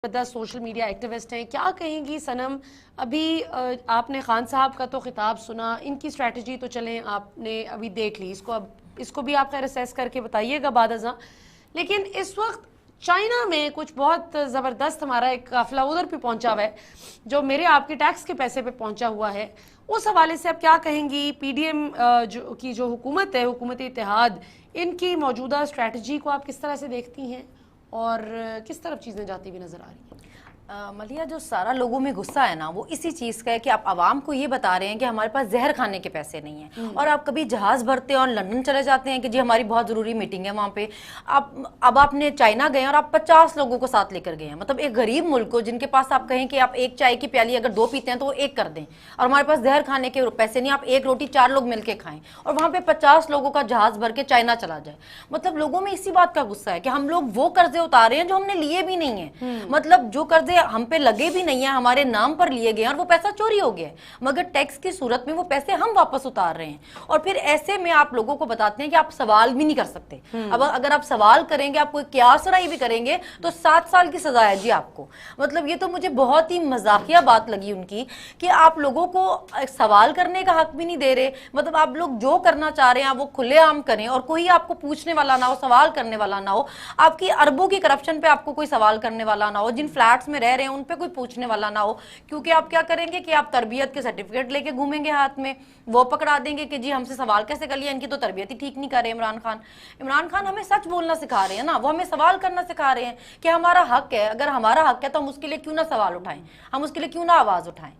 زبردست social media activist ہیں. کیا کہیں گی صنم؟ ابھی آپ نے خان صاحب کا تو خطاب سنا, ان کی اسٹریٹجی تو چلیں آپ نے ابھی دیکھ لی, اس کو بھی آپ خیر اسیس کر کے بتائیے گا بعد ازاں. لیکن اس وقت چائنا میں کچھ بہت زبردست ہمارا ایک قافلہ ادھر پہ پہنچا ہوا ہے جو میرے آپ کے ٹیکس کے پیسے پہ پہنچا ہوا ہے. اس حوالے سے آپ کیا کہیں گی؟ پی ڈی ایم کی جو حکومت ہے, حکومتی اتحاد, ان کی موجودہ اسٹریٹجی کو آپ کس طرح سے دیکھتی ہیں اور کس طرف چیزیں جاتی ہوئی نظر آ رہی ہیں؟ ملیہ, جو سارا لوگوں میں غصہ ہے نا وہ اسی چیز کا ہے کہ آپ عوام کو یہ بتا رہے ہیں کہ ہمارے پاس زہر کھانے کے پیسے نہیں ہیں, اور آپ کبھی جہاز بھرتے ہیں اور لندن چلے جاتے ہیں کہ جی ہماری بہت ضروری میٹنگ ہے وہاں پہ. اب آپ نے چائنا گئے اور آپ 50 لوگوں کو ساتھ لے کر گئے ہیں, مطلب ایک غریب ملک کو جن کے پاس آپ کہیں کہ آپ ایک چائے کی پیالی اگر 2 پیتے ہیں تو وہ 1 کر دیں, اور ہمارے پاس زہر کھانے کے پیسے نہیں, آپ 1 روٹی 4 لوگ مل کے کھائیں, اور وہاں پہ 50 لوگوں کا جہاز بھر کے چائنا چلا جائے. مطلب لوگوں میں اسی بات کا غصہ ہے کہ ہم لوگ وہ قرضے اتارے ہیں جو ہم نے لیے بھی نہیں ہیں, مطلب جو قرضے ہم پہ لگے بھی نہیں ہے, ہمارے نام پر لیے گئے ہیں اور وہ پیسہ چوری ہو گیا ہے, مگر ٹیکس کی صورت میں وہ پیسے ہم واپس اتار رہے ہیں. اور پھر ایسے میں آپ لوگوں کو بتاتے ہیں کہ آپ سوال بھی نہیں کر سکتے. اب اگر آپ سوال کریں گے, آپ کوئی قیاس رائے بھی کریں گے تو 7 سال کی سزا ہے جی آپ کو. مطلب یہ تو مجھے بہت ہی مذاقیہ بات لگی ان کی کہ آپ لوگوں کو سوال کرنے کا حق بھی نہیں دے رہے. مطلب آپ لوگ جو کرنا چاہ رہے ہیں وہ کھلے عام کریں اور کوئی آپ کو پوچھنے والا نہ ہو, سوال کرنے والا نہ ہو. آپ کی اربوں کی کرپشن پہ آپ کو کوئی سوال کرنے والا نہ ہو, جن فلیٹس میں رہ رہے ہیں ان پہ کوئی پوچھنے والا نہ ہو, کیونکہ آپ کیا کریں گے کہ آپ تربیت کے سرٹیفکیٹ لے کے گھومیں گے ہاتھ میں, وہ پکڑا دیں گے کہ جی ہم سے سوال کیسے کر لیا, ان کی تو تربیت ہی ٹھیک نہیں کر رہے عمران خان ہمیں سچ بولنا سکھا رہے ہیں نا, وہ ہمیں سوال کرنا سکھا رہے ہیں کہ ہمارا حق ہے, اگر ہمارا حق ہے تو ہم اس کے لیے کیوں نہ سوال اٹھائیں, ہم اس کے لیے کیوں نہ آواز اٹھائیں.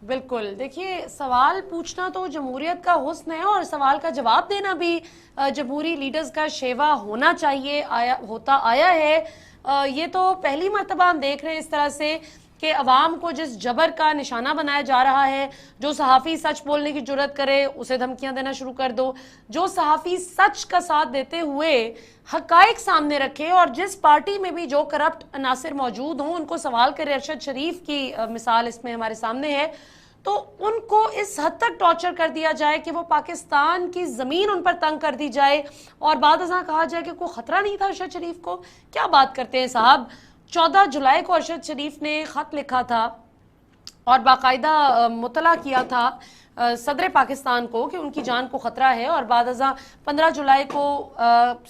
بالکل, دیکھیے سوال پوچھنا تو جمہوریت کا حسن ہے, اور سوال کا جواب دینا بھی جمہوری لیڈرز کا شیوا ہونا چاہیے, ہوتا آیا ہے. یہ تو پہلی مرتبہ ہم دیکھ رہے ہیں اس طرح سے کہ عوام کو جس جبر کا نشانہ بنایا جا رہا ہے, جو صحافی سچ بولنے کی جرت کرے اسے دھمکیاں دینا شروع کر دو, جو صحافی سچ کا ساتھ دیتے ہوئے حقائق سامنے رکھے اور جس پارٹی میں بھی جو کرپٹ عناصر موجود ہوں ان کو سوال کرے. ارشد شریف کی مثال اس میں ہمارے سامنے ہے, تو ان کو اس حد تک ٹارچر کر دیا جائے کہ وہ پاکستان کی زمین ان پر تنگ کر دی جائے, اور بعد ازاں کہا جائے کہ کوئی خطرہ نہیں تھا ارشد شریف کو. کیا بات کرتے ہیں صاحب. 14 جولائی کو ارشد شریف نے خط لکھا تھا اور باقاعدہ مطلع کیا تھا صدر پاکستان کو کہ ان کی جان کو خطرہ ہے, اور بعد ازاں 15 جولائی کو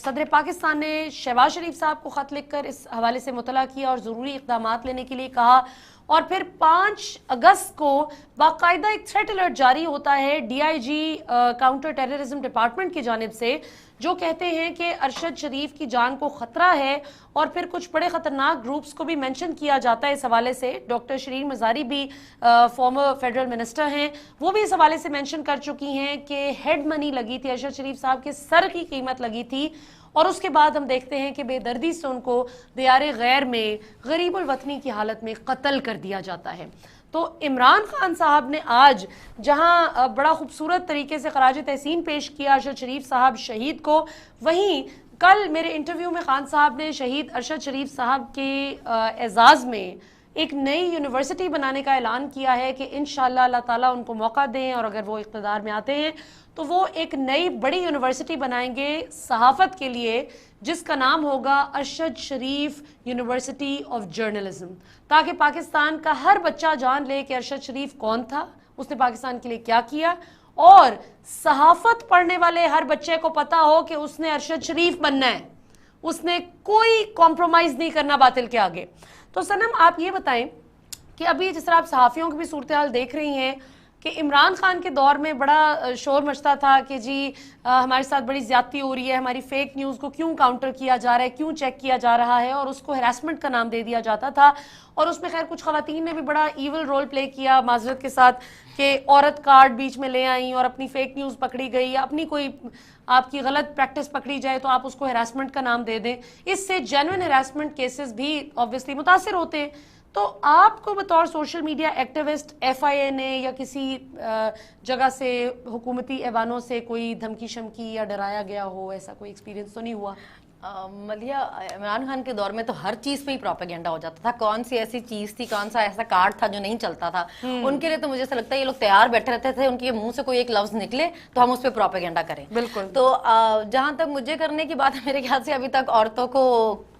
صدر پاکستان نے شہباز شریف صاحب کو خط لکھ کر اس حوالے سے مطلع کیا اور ضروری اقدامات لینے کے لیے کہا. اور پھر 5 اگست کو باقاعدہ ایک تھریٹ الرٹ جاری ہوتا ہے D I G counter terrorism department کی جانب سے, جو کہتے ہیں کہ ارشد شریف کی جان کو خطرہ ہے. اور پھر کچھ بڑے خطرناک گروپس کو بھی منشن کیا جاتا ہے اس حوالے سے. ڈاکٹر شرین مزاری بھی فارمر فیڈرل منسٹر ہیں, وہ بھی اس حوالے سے منشن کر چکی ہیں کہ ہیڈ منی لگی تھی, ارشد شریف صاحب کے سر کی قیمت لگی تھی, اور اس کے بعد ہم دیکھتے ہیں کہ بے دردی سے ان کو دیار غیر میں غریب الوطنی کی حالت میں قتل کر دیا جاتا ہے. تو عمران خان صاحب نے آج جہاں بڑا خوبصورت طریقے سے خراج تحسین پیش کیا ارشد شریف صاحب شہید کو, وہیں کل میرے انٹرویو میں خان صاحب نے شہید ارشد شریف صاحب کے اعزاز میں ایک نئی یونیورسٹی بنانے کا اعلان کیا ہے کہ انشاءاللہ اللہ تعالیٰ ان کو موقع دیں اور اگر وہ اقتدار میں آتے ہیں تو وہ ایک نئی بڑی یونیورسٹی بنائیں گے صحافت کے لیے, جس کا نام ہوگا ارشد شریف یونیورسٹی آف جرنلزم, تاکہ پاکستان کا ہر بچہ جان لے کہ ارشد شریف کون تھا, اس نے پاکستان کے لیے کیا کیا, اور صحافت پڑھنے والے ہر بچے کو پتا ہو کہ اس نے ارشد شریف بننا ہے, اس نے کوئی کمپرومائز نہیں کرنا باطل کے آگے. تو صنم آپ یہ بتائیں کہ ابھی جس طرح آپ صحافیوں کی بھی صورتحال دیکھ رہی ہیں کہ عمران خان کے دور میں بڑا شور مچتا تھا کہ جی ہمارے ساتھ بڑی زیادتی ہو رہی ہے, ہماری فیک نیوز کو کیوں کاؤنٹر کیا جا رہا ہے, کیوں چیک کیا جا رہا ہے, اور اس کو ہراسمنٹ کا نام دے دیا جاتا تھا. اور اس میں خیر کچھ خواتین نے بھی بڑا ایول رول پلے کیا معذرت کے ساتھ کہ عورت کارڈ بیچ میں لے آئیں اور اپنی فیک نیوز پکڑی گئی, یا اپنی کوئی آپ کی غلط پریکٹس پکڑی جائے تو آپ اس کو ہراسمنٹ کا نام دے دیں. اس سے جینوئن ہراسمنٹ کیسز بھی آبویسلی متاثر ہوتے ہیں. تو آپ کو بطور سوشل میڈیا ایکٹیوسٹ ایف آئی اے نے یا کسی جگہ سے حکومتی ایوانوں سے کوئی دھمکی شمکی یا ڈرایا گیا ہو, ایسا کوئی ایکسپیرینس تو نہیں ہوا؟ ملیہ, عمران خان کے دور میں تو ہر چیز پہ ہی پروپیگنڈا ہو جاتا تھا. کون سی ایسی چیز تھی, کون سا ایسا کارڈ تھا جو نہیں چلتا تھا, ان کے لیے تو مجھے ایسا لگتا ہے یہ لوگ تیار بیٹھے رہتے تھے, ان کے منہ سے کوئی ایک لفظ نکلے تو ہم اس پہ پروپیگنڈا کریں. بالکل. تو جہاں تک مجھے کرنے کی بات ہے, میرے خیال سے ابھی تک عورتوں کو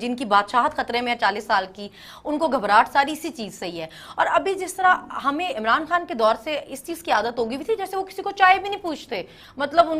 جن کی بادشاہت خطرے میں ہے 40 سال کی، ان کو گھبراہٹ ساری اسی چیز سے ہی ہے. اور ابھی جس طرح ہمیں عمران خان کے دور سے اس چیز کی عادت ہو گئی تھی، جیسے وہ کسی کو چائے بھی نہیں پوچھتے، مطلب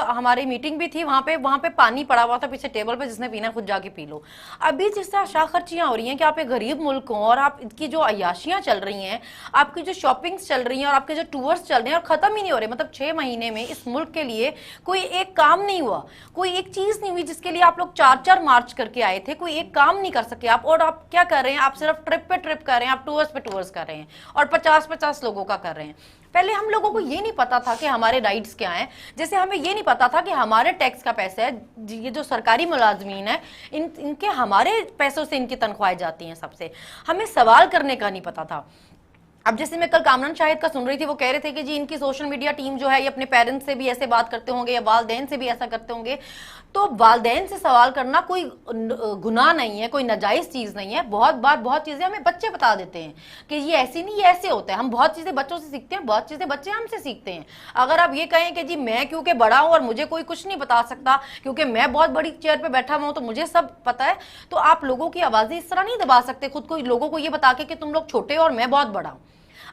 ہماری میٹنگ بھی تھی، وہاں پہ پانی پڑا ہوا تھا پیچھے ٹیبل پہ، جس نے پینا خود جا کے پی لو. ابھی جس طرح شاہ خرچیاں ہو رہی ہیں کہ آپ ایک غریب ملک ہوں اور آپ کی جو عیاشیاں چل رہی ہیں، آپ کی جو شاپنگز چل رہی ہیں اور آپ کے جو ٹورز چل رہے ہیں اور ختم ہی نہیں ہو رہے، مطلب 6 مہینے میں اس ملک کے لیے کوئی ایک کام نہیں ہوا، کوئی ایک چیز نہیں ہوئی جس کے لیے آپ لوگ 4 مارچ کر کے آئے تھے، کوئی ایک کام نہیں کر سکے آپ. اور آپ کیا کر رہے ہیں؟ آپ صرف ٹرپ پہ ٹرپ کر رہے ہیں، آپ ٹورز پہ ٹورز کر رہے ہیں اور 50 لوگوں کا کر رہے ہیں. پہلے ہم لوگوں کو یہ نہیں پتا تھا کہ ہمارے رائٹس کیا ہیں، جیسے ہمیں یہ نہیں پتا تھا کہ ہمارے ٹیکس کا پیسہ ہے، یہ جو سرکاری ملازمین ہیں ان کے ہمارے پیسوں سے ان کی تنخواہیں جاتی ہیں، سب سے ہمیں سوال کرنے کا نہیں پتا تھا. اب جیسے میں کل کامران شاہد کا سن رہی تھی، وہ کہہ رہے تھے کہ جی ان کی سوشل میڈیا ٹیم جو ہے یہ اپنے پیرنٹس سے بھی ایسے بات کرتے ہوں گے یا والدین سے بھی ایسا کرتے ہوں گے. تو والدین سے سوال کرنا کوئی گناہ نہیں ہے، کوئی ناجائز چیز نہیں ہے. بہت چیزیں ہمیں بچے بتا دیتے ہیں کہ یہ ایسی نہیں، یہ ایسے ہوتا ہے. ہم بہت چیزیں بچوں سے سیکھتے ہیں، بہت چیزیں بچے ہم سے سیکھتے ہیں. اگر آپ یہ کہیں کہ جی میں کیونکہ بڑا ہوں اور مجھے کوئی کچھ نہیں بتا سکتا کیونکہ میں بہت بڑی چیئر پہ بیٹھا ہوا ہوں تو مجھے سب پتا ہے، تو آپ لوگوں کی آوازیں اس طرح نہیں دبا سکتے خود کو لوگوں کو یہ بتا کے کہ تم لوگ چھوٹے ہو اور میں بہت بڑا ہوں.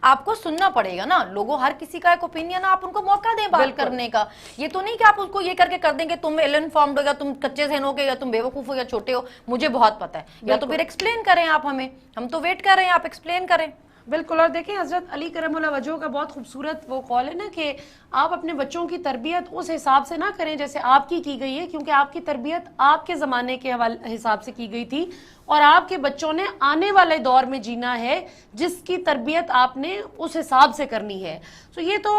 آپ کو سننا پڑے گا نا، لوگوں ہر کسی کا ایک اوپینین، آپ ان کو موقع دیں بات کرنے کا. یہ تو نہیں کہ آپ اس کو یہ کر کے کر دیں کہ تم ایل انفارمڈ ہو یا تم کچے ذہن ہو گے یا تم بیوقوف ہو یا چھوٹے ہو، مجھے بہت پتا ہے. یا تو پھر ایکسپلین کریں آپ ہمیں، ہم تو ویٹ کر رہے ہیں، آپ ایکسپلین کریں. بالکل. اور دیکھیں حضرت علی کرم اللہ وجہہ کا بہت خوبصورت وہ قول ہے نا کہ آپ اپنے بچوں کی تربیت اس حساب سے نہ کریں جیسے آپ کی گئی ہے، کیونکہ آپ کی تربیت آپ کے زمانے کے حساب سے کی گئی تھی اور آپ کے بچوں نے آنے والے دور میں جینا ہے جس کی تربیت آپ نے اس حساب سے کرنی ہے. تو یہ تو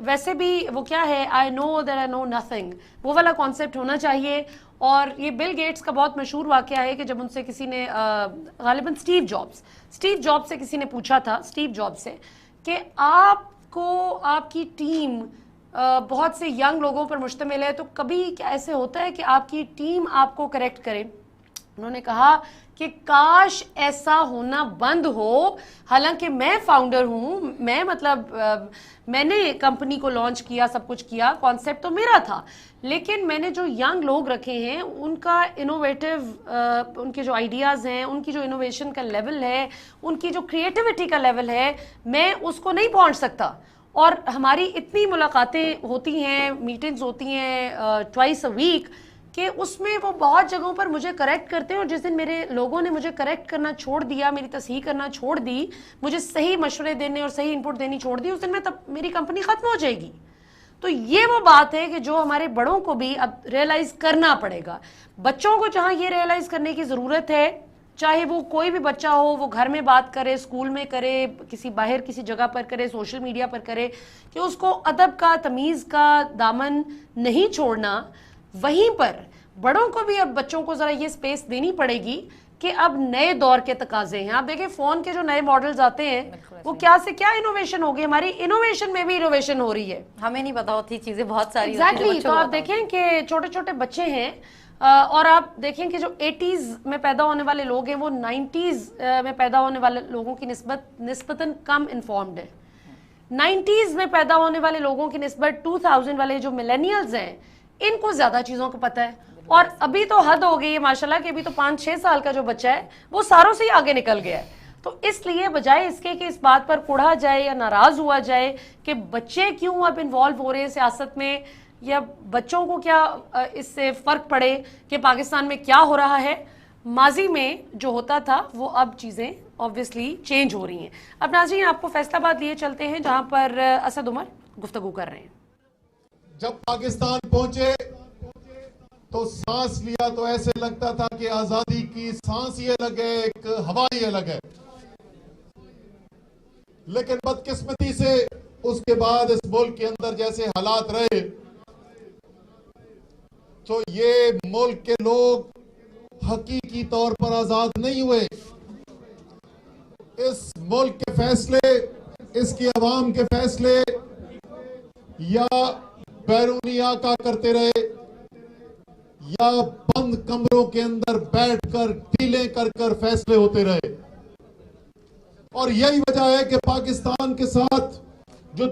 ویسے بھی وہ کیا ہے، I know that I know nothing، وہ والا کانسیپٹ ہونا چاہیے. اور یہ بل گیٹس کا بہت مشہور واقعہ ہے کہ جب ان سے کسی نے غالباً اسٹیو جابس سے کسی نے پوچھا تھا، اسٹیو جابس سے، کہ آپ کو آپ کی ٹیم بہت سے ینگ لوگوں پر مشتمل ہے، تو کبھی کیا ایسے ہوتا ہے کہ آپ کی ٹیم آپ کو کریکٹ کرے؟ انہوں نے کہا کہ کاش ایسا ہونا بند ہو. حالانکہ میں فاؤنڈر ہوں، میں نے کمپنی کو لانچ کیا، سب کچھ کیا، کانسیپٹ تو میرا تھا، لیکن میں نے جو ینگ لوگ رکھے ہیں ان کا انوویٹیو ان کے جو آئیڈیاز ہیں، ان کی جو انوویشن کا لیول ہے، ان کی جو کریٹیوٹی کا لیول ہے، میں اس کو نہیں پہنچ سکتا. اور ہماری اتنی ملاقاتیں ہوتی ہیں، میٹنگز ہوتی ہیں ٹوائس اے ویک، کہ اس میں وہ بہت جگہوں پر مجھے کریکٹ کرتے ہیں. اور جس دن میرے لوگوں نے مجھے کریکٹ کرنا چھوڑ دیا، میری تصحیح کرنا چھوڑ دی، مجھے صحیح مشورے دینے اور صحیح انپٹ دینی چھوڑ دی، اس دن میں تب میری کمپنی ختم ہو جائے گی. تو یہ وہ بات ہے کہ جو ہمارے بڑوں کو بھی اب ریئلائز کرنا پڑے گا. بچوں کو جہاں یہ ریئلائز کرنے کی ضرورت ہے، چاہے وہ کوئی بھی بچہ ہو، وہ گھر میں بات کرے، اسکول میں کرے، باہر کسی جگہ پر کرے، سوشل میڈیا پر کرے، کہ اس کو ادب کا، تمیز کا دامن نہیں چھوڑنا. وہیں پر بڑوں کو بھی اب بچوں کو ذرا یہ سپیس دینی پڑے گی کہ اب نئے دور کے تقاضے ہیں. آپ دیکھیں فون کے جو نئے ماڈلز آتے ہیں وہ کیا سے کیا انوویشن ہو گئی، ہماری انوویشن میں بھی انوویشن ہو رہی ہے، ہمیں نہیں پتا ہوتی چیزیں بہت ساری. ایگزیکٹلی. تو آپ دیکھیں کہ چھوٹے چھوٹے بچے ہیں اور آپ دیکھیں کہ جو 80s میں پیدا ہونے والے لوگ ہیں وہ 90s میں پیدا ہونے والے لوگوں کی نسبتاً کم انفارمڈ ہے. 90s میں پیدا ہونے والے لوگوں کی نسبت 2000 والے جو ملینیلز ہیں ان کو زیادہ چیزوں کو پتہ ہے. اور ابھی تو حد ہو گئی ہے ماشاءاللہ کہ ابھی تو 5-6 سال کا جو بچہ ہے وہ ساروں سے ہی آگے نکل گیا ہے. تو اس لیے بجائے اس کے کہ اس بات پر کڑھا جائے یا ناراض ہوا جائے کہ بچے کیوں اب انوالو ہو رہے ہیں سیاست میں، یا بچوں کو کیا اس سے فرق پڑے کہ پاکستان میں کیا ہو رہا ہے، ماضی میں جو ہوتا تھا وہ اب چیزیں obviously چینج ہو رہی ہیں. اب ناظرین آپ کو فیصل آباد لیے چلتے ہیں جہاں پر اسد عمر گفتگو کر رہے ہیں. جب پاکستان پہنچے تو سانس لیا تو ایسے لگتا تھا کہ آزادی کی سانس ہی الگ ہے، ایک ہوا ہی الگ ہے. لیکن بدقسمتی سے اس کے بعد اس ملک کے اندر جیسے حالات رہے تو یہ ملک کے لوگ حقیقی طور پر آزاد نہیں ہوئے. اس ملک کے فیصلے، اس کی عوام کے فیصلے یا بیرونی آقا کرتے رہے یا بند کمروں کے اندر بیٹھ کر ڈیلیں کر فیصلے ہوتے رہے. اور یہی وجہ ہے کہ پاکستان کے ساتھ جو